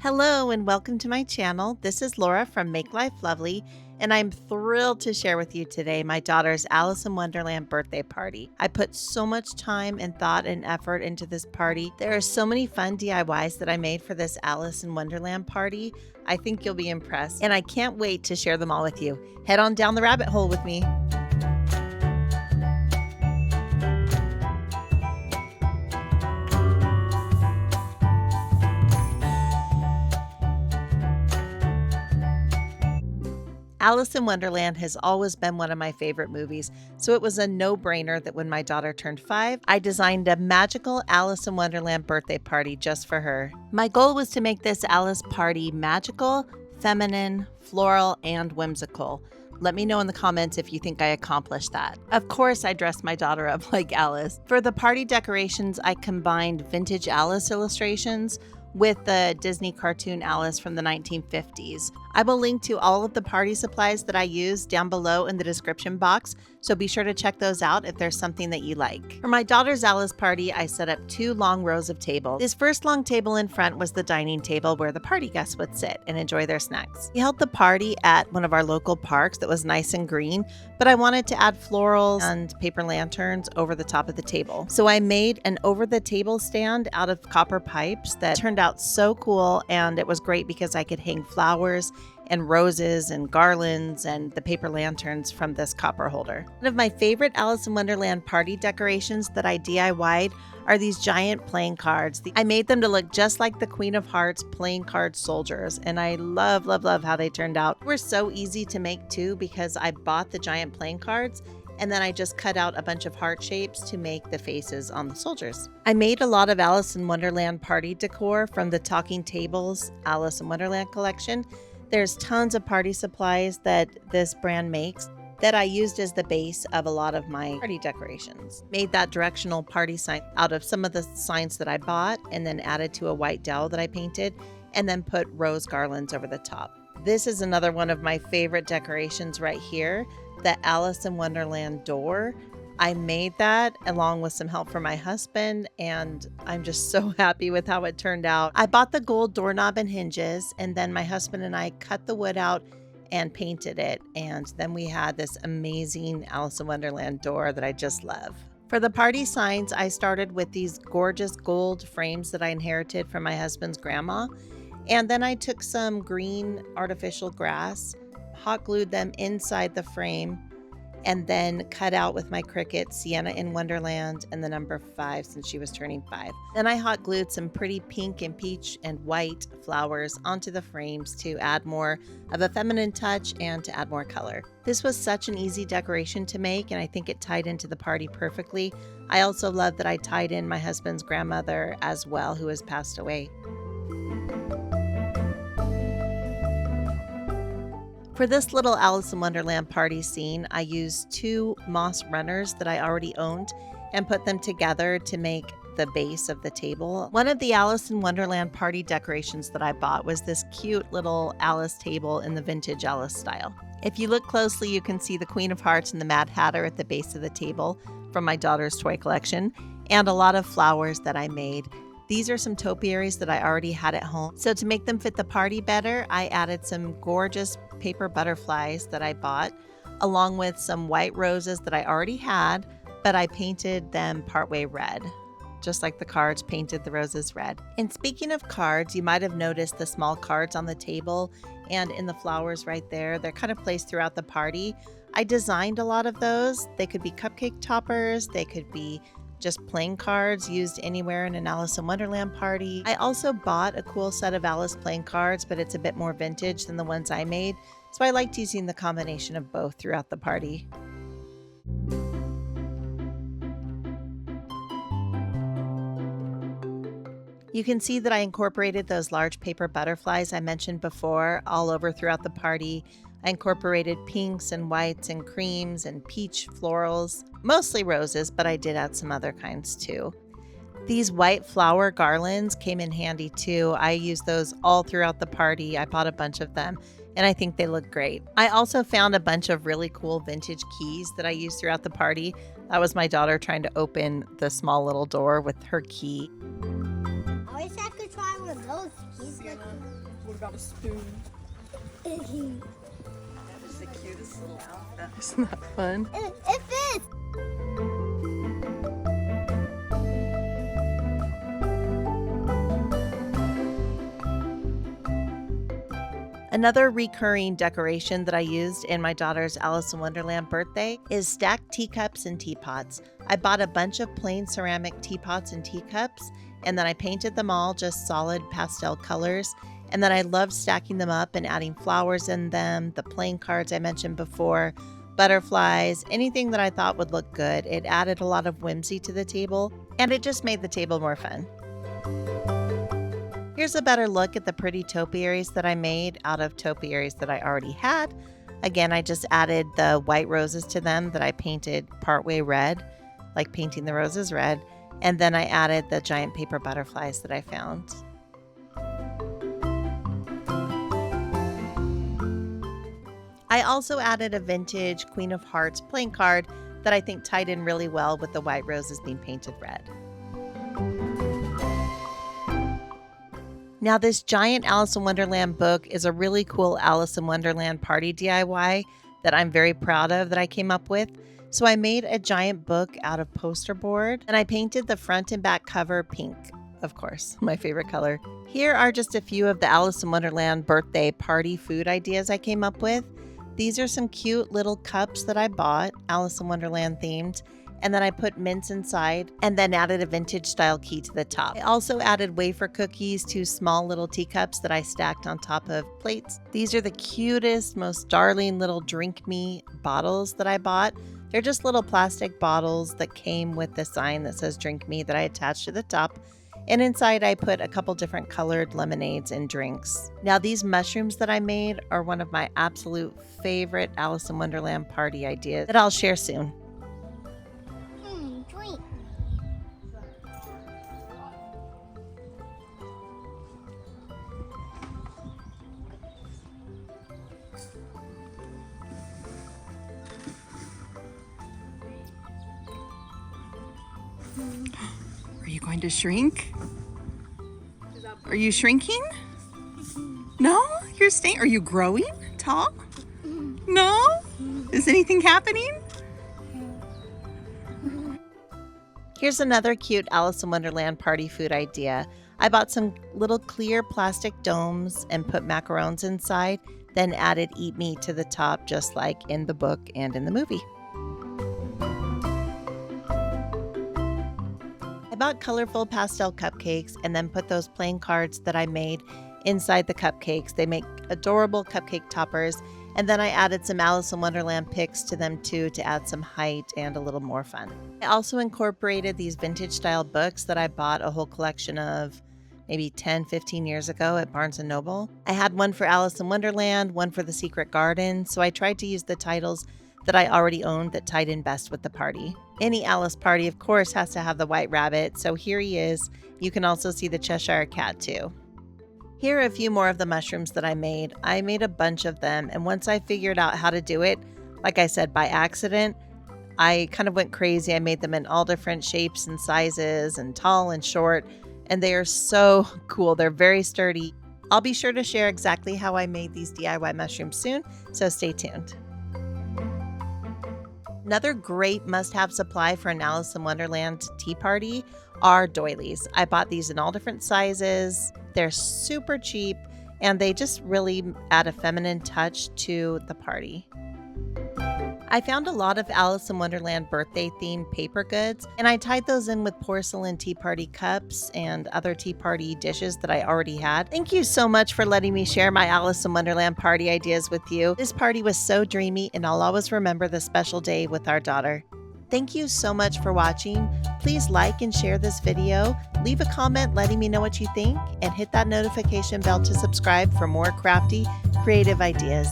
Hello and welcome to my channel. This is Laura from Make Life Lovely, and I'm thrilled to share with you today my daughter's Alice in Wonderland birthday party. I put so much time and thought and effort into this party. There are so many fun DIYs that I made for this Alice in Wonderland party. I think you'll be impressed, and I can't wait to share them all with you. Head on down the rabbit hole with me. Alice in Wonderland has always been one of my favorite movies, so it was a no-brainer that when my daughter turned 5, I designed a magical Alice in Wonderland birthday party just for her. My goal was to make this Alice party magical, feminine, floral, and whimsical. Let me know in the comments if you think I accomplished that. Of course, I dressed my daughter up like Alice. For the party decorations, I combined vintage Alice illustrations with the Disney cartoon Alice from the 1950s. I will link to all of the party supplies that I used down below in the description box, so be sure to check those out if there's something that you like. For my daughter's Alice party, I set up 2 long rows of tables. This first long table in front was the dining table where the party guests would sit and enjoy their snacks. We held the party at one of our local parks that was nice and green, but I wanted to add florals and paper lanterns over the top of the table. So I made an over-the-table stand out of copper pipes that turned out so cool, and it was great because I could hang flowers and roses and garlands and the paper lanterns from this copper holder. One of my favorite Alice in Wonderland party decorations that I DIY'd are these giant playing cards. I made them to look just like the Queen of Hearts playing card soldiers, and I love how they turned out. They were so easy to make too because I bought the giant playing cards and then I just cut out a bunch of heart shapes to make the faces on the soldiers. I made a lot of Alice in Wonderland party decor from the Talking Tables Alice in Wonderland collection. There's tons of party supplies that this brand makes that I used as the base of a lot of my party decorations. Made that directional party sign out of some of the signs that I bought and then added to a white dowel that I painted and then put rose garlands over the top. This is another one of my favorite decorations right here, the Alice in Wonderland door. I made that along with some help from my husband, and I'm just so happy with how it turned out. I bought the gold doorknob and hinges, and then my husband and I cut the wood out and painted it, and then we had this amazing Alice in Wonderland door that I just love. For the party signs, I started with these gorgeous gold frames that I inherited from my husband's grandma, and then I took some green artificial grass, hot glued them inside the frame, and then cut out with my Cricut Sienna in Wonderland and the number 5 since she was turning 5. Then I hot glued some pretty pink and peach and white flowers onto the frames to add more of a feminine touch and to add more color. This was such an easy decoration to make, and I think it tied into the party perfectly. I also love that I tied in my husband's grandmother as well, who has passed away. For this little Alice in Wonderland party scene, I used 2 moss runners that I already owned and put them together to make the base of the table. One of the Alice in Wonderland party decorations that I bought was this cute little Alice table in the vintage Alice style. If you look closely, you can see the Queen of Hearts and the Mad Hatter at the base of the table from my daughter's toy collection, and a lot of flowers that I made. These are some topiaries that I already had at home. So to make them fit the party better, I added some gorgeous paper butterflies that I bought, along with some white roses that I already had, but I painted them partway red, just like the cards painted the roses red. And speaking of cards, you might have noticed the small cards on the table and in the flowers right there. They're kind of placed throughout the party. I designed a lot of those. They could be cupcake toppers, they could be just playing cards used anywhere in an Alice in Wonderland party. I also bought a cool set of Alice playing cards, but it's a bit more vintage than the ones I made, so I liked using the combination of both throughout the party. You can see that I incorporated those large paper butterflies I mentioned before all over throughout the party. I incorporated pinks and whites and creams and peach florals, mostly roses, but I did add some other kinds too. These white flower garlands came in handy too. I used those all throughout the party. I bought a bunch of them, and I think they look great. I also found a bunch of really cool vintage keys that I used throughout the party. That was my daughter trying to open the small little door with her key. I wish I could try one of those keys. What about a spoon? That is the cutest little outfit. Isn't that fun? It fits! Another recurring decoration that I used in my daughter's Alice in Wonderland birthday is stacked teacups and teapots. I bought a bunch of plain ceramic teapots and teacups, and then I painted them all just solid pastel colors. And then I loved stacking them up and adding flowers in them, the playing cards I mentioned before, butterflies, anything that I thought would look good. It added a lot of whimsy to the table, and it just made the table more fun. Here's a better look at the pretty topiaries that I made out of topiaries that I already had. Again, I just added the white roses to them that I painted partway red, like painting the roses red, and then I added the giant paper butterflies that I found. I also added a vintage Queen of Hearts playing card that I think tied in really well with the white roses being painted red. Now, this giant Alice in Wonderland book is a really cool Alice in Wonderland party DIY that I'm very proud of that I came up with. So I made a giant book out of poster board and I painted the front and back cover pink, of course, my favorite color. Here are just a few of the Alice in Wonderland birthday party food ideas I came up with. These are some cute little cups that I bought, Alice in Wonderland themed. And then I put mints inside and then added a vintage style key to the top. I also added wafer cookies to small little teacups that I stacked on top of plates. These are the cutest, most darling little drink me bottles that I bought. They're just little plastic bottles that came with the sign that says drink me that I attached to the top. And inside I put a couple different colored lemonades and drinks. Now these mushrooms that I made are one of my absolute favorite Alice in Wonderland party ideas that I'll share soon. Drink. Are you going to shrink? Are you shrinking? No? You're staying? Are you growing tall? No? Is anything happening? Here's another cute Alice in Wonderland party food idea. I bought some little clear plastic domes and put macarons inside, then added eat me to the top just like in the book and in the movie. I bought colorful pastel cupcakes and then put those playing cards that I made inside the cupcakes. They make adorable cupcake toppers. And then I added some Alice in Wonderland pics to them too to add some height and a little more fun. I also incorporated these vintage style books that I bought a whole collection of maybe 10, 15 years ago at Barnes & Noble. I had one for Alice in Wonderland, one for The Secret Garden, so I tried to use the titles that I already owned that tied in best with the party. Any Alice party, of course, has to have the white rabbit, so here he is. You can also see the Cheshire Cat too. Here are a few more of the mushrooms that I made. I made a bunch of them, and once I figured out how to do it, like I said, by accident, I kind of went crazy. I made them in all different shapes and sizes and tall and short, and they are so cool. They're very sturdy. I'll be sure to share exactly how I made these DIY mushrooms soon, so stay tuned. Another great must-have supply for an Alice in Wonderland tea party are doilies. I bought these in all different sizes. They're super cheap and they just really add a feminine touch to the party. I found a lot of Alice in Wonderland birthday themed paper goods and I tied those in with porcelain tea party cups and other tea party dishes that I already had. Thank you so much for letting me share my Alice in Wonderland party ideas with you. This party was so dreamy and I'll always remember the special day with our daughter. Thank you so much for watching. Please like and share this video, leave a comment letting me know what you think, and hit that notification bell to subscribe for more crafty, creative ideas.